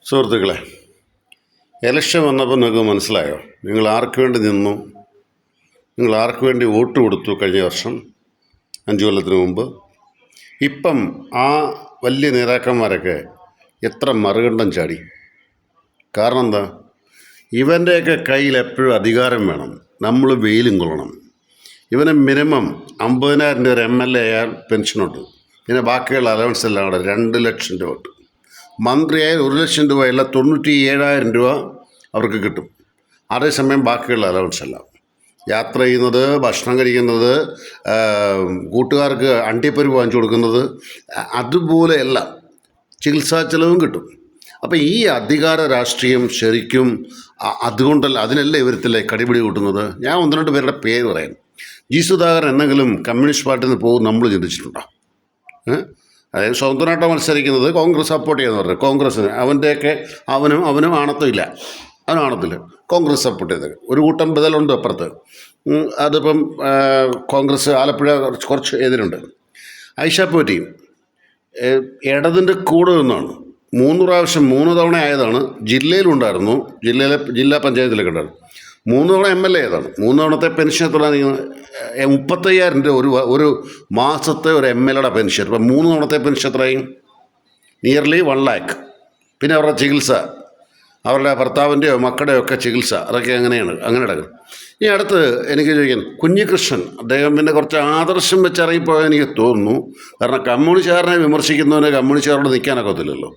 സുഹൃത്തുക്കളെ, ഇലക്ഷൻ വന്നപ്പോൾ നിങ്ങൾക്ക് മനസ്സിലായോ നിങ്ങൾ ആർക്ക് വേണ്ടി നിന്നു, നിങ്ങൾ ആർക്ക് വേണ്ടി വോട്ട് കൊടുത്തു കഴിഞ്ഞ വർഷം 5 കൊല്ലത്തിന് മുമ്പ്? ഇപ്പം ആ വലിയ നേതാക്കന്മാരൊക്കെ എത്ര മറുകണ്ഠം ചാടി. കാരണം എന്താ? ഇവൻ്റെയൊക്കെ കയ്യിൽ എപ്പോഴും അധികാരം വേണം, നമ്മൾ വെയിലും കൊള്ളണം. ഇവന് മിനിമം 50,000 രൂപ ഒരു MLA ആയാൽ പെൻഷനുണ്ട്, പിന്നെ ബാക്കിയുള്ള അലവൻസ് എല്ലാം കൂടെ 2 ലക്ഷം രൂപ കിട്ടും. മന്ത്രിയായാൽ 1 ലക്ഷം രൂപയല്ല 97,000 രൂപ അവർക്ക് കിട്ടും. അതേസമയം ബാക്കിയുള്ള അലവൻസ് എല്ലാം, യാത്ര ചെയ്യുന്നത്, ഭക്ഷണം കഴിക്കുന്നത്, കൂട്ടുകാർക്ക് അണ്ടിപ്പരിപ്പ് വാങ്ങിച്ചു കൊടുക്കുന്നത്, അതുപോലെ എല്ലാം ചികിത്സാ ചെലവും കിട്ടും. അപ്പോൾ ഈ അധികാര രാഷ്ട്രീയം ശരിക്കും അതുകൊണ്ടല്ല, അതിനല്ല ഇവരത്തില്ലേ കടിപിടി കൂട്ടുന്നത്. ഞാൻ 1-2 പേരുടെ പേര് പറയാം. ജി സുധാകരൻ എന്തെങ്കിലും കമ്മ്യൂണിസ്റ്റ് പാർട്ടിയിൽ നിന്ന് പോകും നമ്മൾ ചിന്തിച്ചിട്ടുണ്ടോ? അതായത് സ്വതന്ത്രമായിട്ട് മത്സരിക്കുന്നത്, കോൺഗ്രസ് സപ്പോർട്ട് ചെയ്യാന്ന് പറഞ്ഞു. കോൺഗ്രസ്സിന് അവൻ്റെയൊക്കെ അവനും ആണത്തില്ല, കോൺഗ്രസ് സപ്പോർട്ട് ചെയ്തത് ഒരു കൂട്ടം ബദലുണ്ട് അപ്പുറത്ത്. അതിപ്പം കോൺഗ്രസ് ആലപ്പുഴ കുറച്ച് എതിരുണ്ട്. ഐഷ പോറ്റി ഇടതിൻ്റെ കൂടെ നിന്നാണ് 3 തവണ ആയതാണ്. ജില്ലയിലുണ്ടായിരുന്നു, ജില്ലാ പഞ്ചായത്തിലൊക്കെ ഉണ്ടായിരുന്നു. 3 തവണ MLA ആയതാണ്. 3 തവണത്തെ പെൻഷൻ എത്ര? 35,000 രൂപ ഒരു മാസത്തെ ഒരു MLAയുടെ പെൻഷൻ. ഇപ്പം 3 തവണത്തെ പെൻഷൻ എത്രയും? Nearly 1 lakh. പിന്നെ അവരുടെ ചികിത്സ, അവരുടെ ഭർത്താവിൻ്റെയോ മക്കളുടെയോ ഒക്കെ ചികിത്സ, അതൊക്കെ അങ്ങനെ നടക്കും. ഇനി അടുത്ത് എനിക്ക് ചോദിക്കാൻ, കുഞ്ഞികൃഷ്ണൻ, അദ്ദേഹം പിന്നെ കുറച്ച് ആദർശം വെച്ച് ഇറങ്ങിപ്പോയാൽ എനിക്ക് തോന്നുന്നു. കാരണം കമ്മ്യൂണിസ്റ്റുകാരനെ വിമർശിക്കുന്നവന് കമ്മ്യൂണിസ്റ്റുകാരോട് നിൽക്കാനൊക്കത്തില്ലല്ലോ.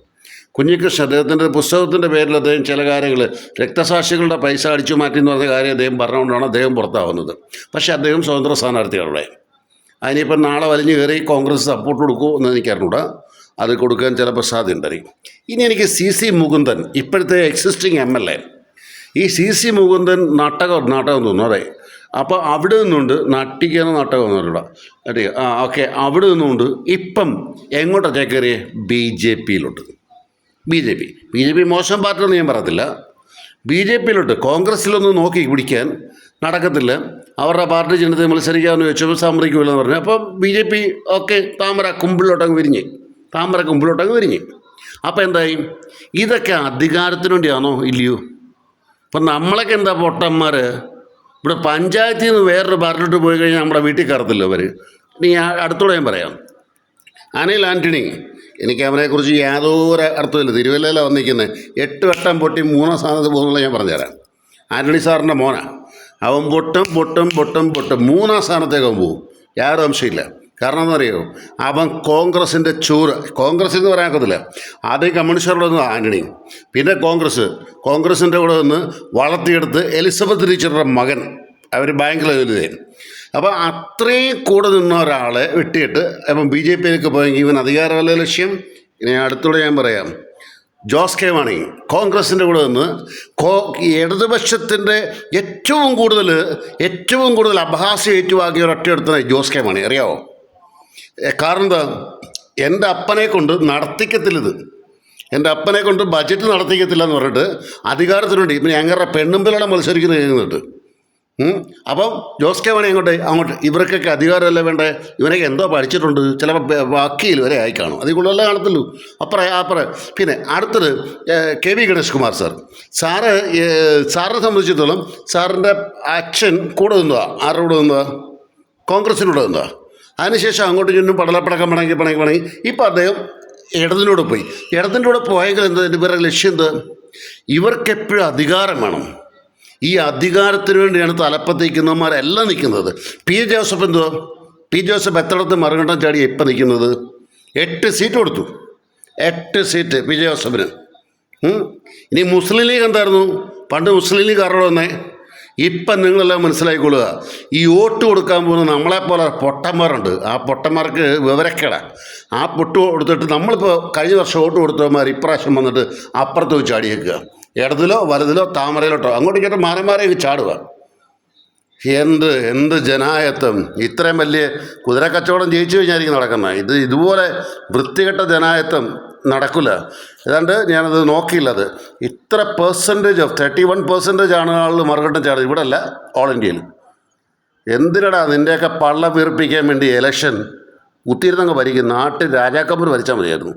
കുഞ്ഞികൃഷ്ണൻ, അദ്ദേഹത്തിൻ്റെ പുസ്തകത്തിൻ്റെ പേരിൽ അദ്ദേഹം ചില കാര്യങ്ങൾ, രക്തസാക്ഷികളുടെ പൈസ അടിച്ചു മാറ്റി എന്ന് പറഞ്ഞ കാര്യം അദ്ദേഹം പറഞ്ഞുകൊണ്ടാണ് അദ്ദേഹം പുറത്താവുന്നത്. പക്ഷേ അദ്ദേഹം സ്വതന്ത്ര സ്ഥാനാർത്ഥികളുടെ അതിനിപ്പം നാളെ വലിഞ്ഞു കയറി കോൺഗ്രസ് സപ്പോർട്ട് കൊടുക്കുമോ എന്ന് എനിക്കറിഞ്ഞൂടാ. അത് കൊടുക്കാൻ ചിലപ്പോൾ സാധ്യതയുണ്ടായിരിക്കും. ഇനി എനിക്ക് CC മുകുന്ദൻ, ഇപ്പോഴത്തെ എക്സിസ്റ്റിംഗ് MLA, ഈ CC മുകുന്ദൻ നാടകം തോന്നുന്നു. അതെ, അപ്പോൾ അവിടെ നിന്നുകൊണ്ട് നാട്ടിക്കാണ് നാടകം വന്നിട്ടുള്ള ഓക്കെ, അവിടെ നിന്നുകൊണ്ട് ഇപ്പം എങ്ങോട്ടാണ് ചേക്കേറിയ? BJPയിലോട്ട്. BJP മോശം പാർട്ടിയൊന്നും ഞാൻ പറയത്തില്ല. BJPയിലോട്ട്, കോൺഗ്രസ്സിലൊന്നും നോക്കി പിടിക്കാൻ നടക്കത്തില്ല. അവരുടെ പാർട്ടി ചിഹ്നത്തിൽ മത്സരിക്കാമെന്ന് ചോദിച്ചപ്പോൾ സമ്മതിക്കില്ലെന്ന് പറഞ്ഞു. അപ്പം BJP ഓക്കെ, താമര കുമ്പിളോട്ടങ്ങ് വിരിഞ്ഞ്. അപ്പോൾ എന്തായി? ഇതൊക്കെ അധികാരത്തിന് വേണ്ടിയാണോ ഇല്ലയോ? ഇപ്പം നമ്മളൊക്കെ എന്താ പൊട്ടന്മാർ? ഇവിടെ പഞ്ചായത്തിൽ നിന്ന് വേറൊരു പാർട്ടിലോട്ട് പോയി കഴിഞ്ഞാൽ നമ്മുടെ വീട്ടിൽ കയറത്തില്ല അവർ. ഇനി അടുത്തോടെ ഞാൻ പറയാം, അനിൽ ആൻ്റണി, എനിക്ക് അവനെക്കുറിച്ച് യാതൊരു അർത്ഥമില്ല. തിരുവല്ലയിലാണ് വന്നിരിക്കുന്നത്. 8 വട്ടം പൊട്ടി 3-ാം സ്ഥാനത്ത് പോകുന്നുള്ള ഞാൻ പറഞ്ഞുതരാം. ആൻ്റണി സാറിൻ്റെ മോനാ. അവൻ പൊട്ടും 3-ാം സ്ഥാനത്തേക്ക് അവൻ പോകും, യാതൊരു അംശമില്ല. കാരണം എന്താണെന്നറിയോ? അവൻ കോൺഗ്രസിൻ്റെ ചൂറ്, കോൺഗ്രസ് എന്ന് പറയാക്കത്തില്ല, ആദ്യം കമ്മ്യൂണിസ്റ്റുകാരുടെ വന്നു ആൻ്റണി, പിന്നെ കോൺഗ്രസിൻ്റെ കൂടെ നിന്ന് വളർത്തിയെടുത്ത് എലിസബത്ത് ടീച്ചറുടെ മകൻ, അവർ ബാങ്കിൽ എഴുതിയേ. അപ്പോൾ അത്രയും കൂടെ നിന്ന ഒരാളെ വെട്ടിയിട്ട് അപ്പം BJPയിലേക്ക് പോയെങ്കിൽ ഇവൻ അധികാരമല്ല ലക്ഷ്യം. ഇനി അടുത്തൂടെ ഞാൻ പറയാം, ജോസ് കെ മാണി കോൺഗ്രസിൻ്റെ കൂടെ നിന്ന് ഇടതുപക്ഷത്തിൻ്റെ ഏറ്റവും കൂടുതൽ അപഹാസ്യം ഏറ്റുവാക്കിയ ഒരൊറ്റ എടുത്തത് ജോസ് കെ മാണി. അറിയാമോ? കാരണം എന്താ? എൻ്റെ അപ്പനെ കൊണ്ട് നടത്തിക്കത്തില്ലത്, എൻ്റെ അപ്പനെ കൊണ്ട് ബജറ്റ് നടത്തിക്കത്തില്ല എന്ന് പറഞ്ഞിട്ട് അധികാരത്തിന് വേണ്ടി ഇപ്പം ഞങ്ങളുടെ പെണ്ണുമ്പിലൂടെ മത്സരിക്കുന്നത് ചെയ്യുന്നുണ്ട്. അപ്പം ജോസ് കെ മാണി അങ്ങോട്ട് ഇവർക്കൊക്കെ അധികാരമല്ല വേണ്ടേ? ഇവനൊക്കെ എന്തോ പഠിച്ചിട്ടുണ്ട്, ചിലപ്പോൾ വക്കീൽ വരെ ആയി കാണും, അതിൽ കൂടുതലല്ലേ കാണത്തുള്ളൂ. അപ്പുറം പിന്നെ അടുത്തത് KV ഗണേഷ് കുമാർ സാറിനെ സംബന്ധിച്ചിടത്തോളം സാറിൻ്റെ അച്ഛൻ കൂടെ നിന്നതാ. ആരുടെ കൂടെ നിന്നതാ? കോൺഗ്രസിനൂടെ നിന്നതാ. അതിനുശേഷം അങ്ങോട്ട് ചുറ്റും പടലപ്പടക്കം പണങ്ങി ഇപ്പം അദ്ദേഹം ഇടതിനോട് പോയി. ഇടതിൻ്റെ കൂടെ പോയെങ്കിൽ എന്താ ഇവരുടെ ലക്ഷ്യം? എന്ത്? ഇവർക്കെപ്പോഴും അധികാരം വേണം. ഈ അധികാരത്തിന് വേണ്ടിയാണ് തലപ്പത്തിരിക്കുന്നവന്മാരെല്ലാം നിൽക്കുന്നത്. P. ജോസഫ് എന്തുവാ? P. ജോസഫ് എത്രയിടത്ത് മറുകണ്ഠം ചാടി ഇപ്പം നിൽക്കുന്നത്? 8 സീറ്റ് കൊടുത്തു. 8 സീറ്റ് P. ജോസഫിന്. ഇനി മുസ്ലിം ലീഗ് എന്തായിരുന്നു? പണ്ട് മുസ്ലിം ലീഗ് ആരോട് വന്നേ? ഇപ്പം നിങ്ങളെല്ലാം മനസ്സിലാക്കിക്കൊള്ളുക, ഈ വോട്ട് കൊടുക്കാൻ പോകുന്ന നമ്മളെപ്പോലെ പൊട്ടന്മാരുണ്ട്. ആ പൊട്ടന്മാർക്ക് വിവരക്കേടാ. ആ പൊട്ട് കൊടുത്തിട്ട് നമ്മളിപ്പോൾ കഴിഞ്ഞ വർഷം വോട്ട് കൊടുത്തവന്മാർ ഇപ്രാവശ്യം വന്നിട്ട് അപ്പുറത്ത് പോയി ചാടിയേക്കുക. ഇടതിലോ വലതിലോ താമരയിലോട്ടോ അങ്ങോട്ട് ഇങ്ങോട്ട് മാറി ചാടുക. എന്ത് ജനായത്വം! ഇത്രയും വലിയ കുതിരക്കച്ചവടം ജയിച്ചു കഴിഞ്ഞായിരിക്കും നടക്കുന്നത്. ഇതുപോലെ വൃത്തികെട്ട ജനായത്വം നടക്കില്ല. ഏതാണ്ട് ഞാനത് നോക്കിയില്ലത്, ഇത്ര പെർസെൻറ്റേജ് ഓഫ് 31% ആണ് ആളുകൾ മറുകണ്ഠം ചാടുന്നത്. ഇവിടെ അല്ല, ഓൾ ഇന്ത്യയിൽ. എന്തിനടാ നിൻ്റെയൊക്കെ പള്ള വീർപ്പിക്കാൻ വേണ്ടി ഇലക്ഷൻ കുത്തിയിരുന്നങ്ങ് ഭരിക്കും? നാട്ടിൽ രാജാക്കന്മാർ ഭരിച്ചാൽ മതിയായിരുന്നു.